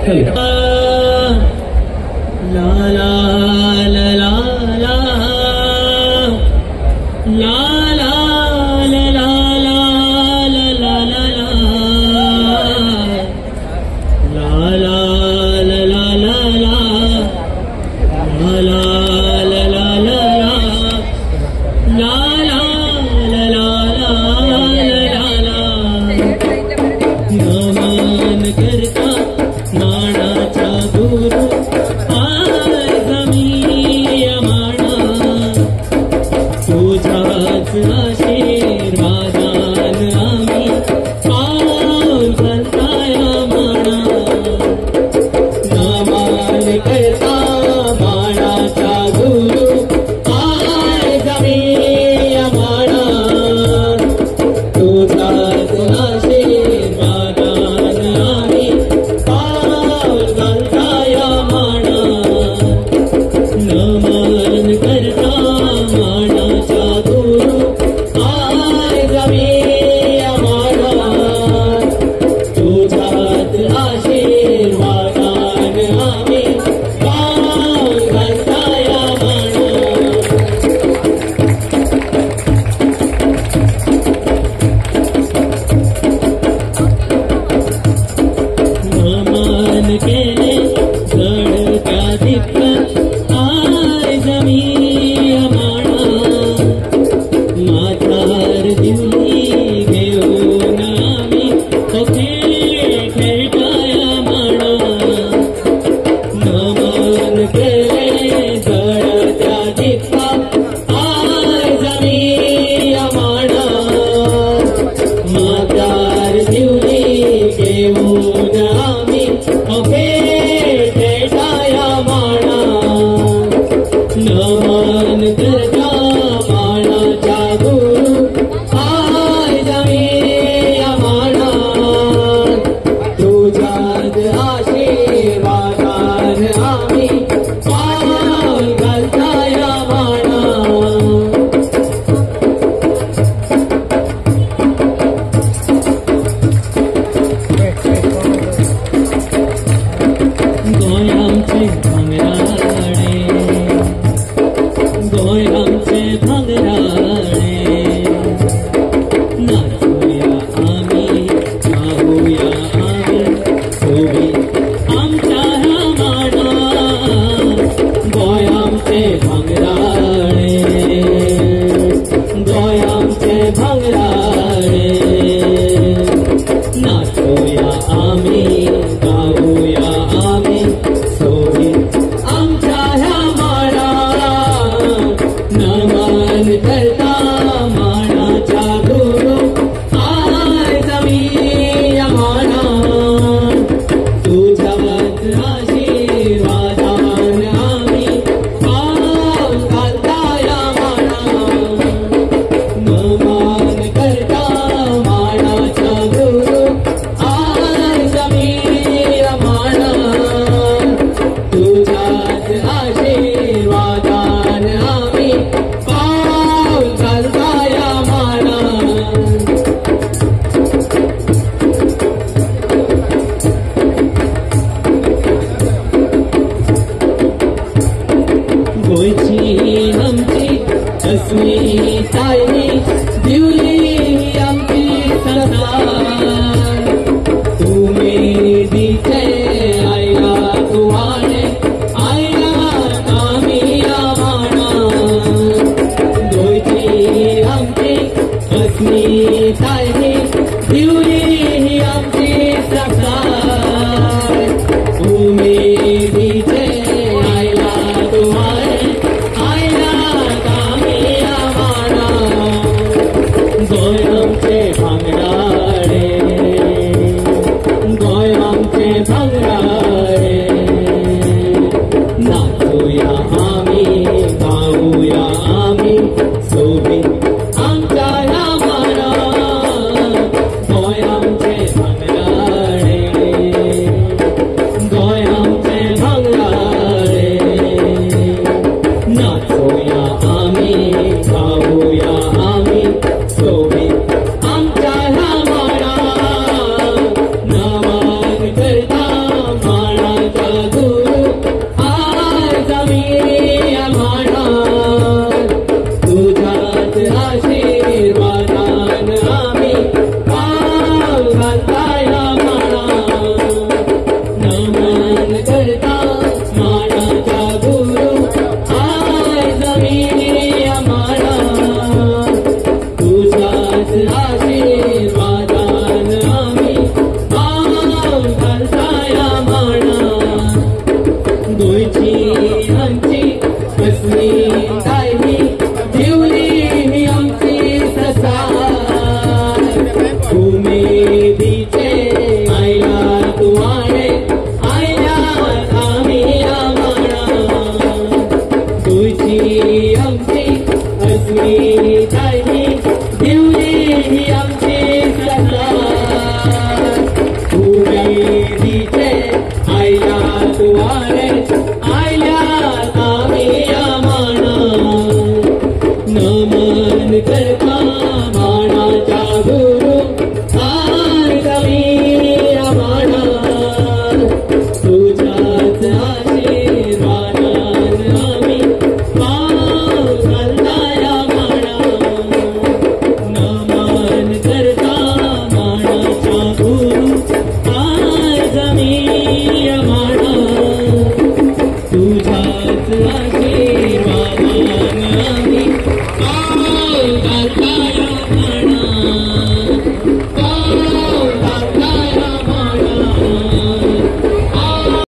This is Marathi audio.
ला ला ला ला ला ला ला ला ला ला ला ला नमन करता मानाचा गुरु आज मी माना तुझाच आशीर्वादान आम्ही पाऊल घालताय माना नमन करता मानाचा गुरु आज मी माना तुझाच नमन करता मानाचा गुरु आज मी माना तुझ्याच आशीर्वादान आम्ही पाऊल घालताय माना गोयांचे भांगराळे गोय आमचे भांगराळे नाचूया आम्ही गाऊया आम्ही सोबी आमच्या ह्या माना गोय आमचे भांगराळे गोय आमचे भांगराळे नाचूया आम्ही गाऊया आम्ही सोबी आमच्या ह्या नमन करता मानाचा गुरु आज मी माना तुझ्याच आशीर्वादान आम्ही पाऊल घालताय माना नमन करता मानाचा गुरु आज मी माना तुझ्याच आशीर्वादान आम्ही गोयची आमची अस्मिताई दिवली आमची सरदार तुम्ही दिसे आईला तुवाने आईला आम्ही माना गोयची आमची अस्मिताई दिवली आमची सरदार तुम्ही दिसे आईला तुवाने गोय आमचे भांगराळे गोय आमचे भांगराळे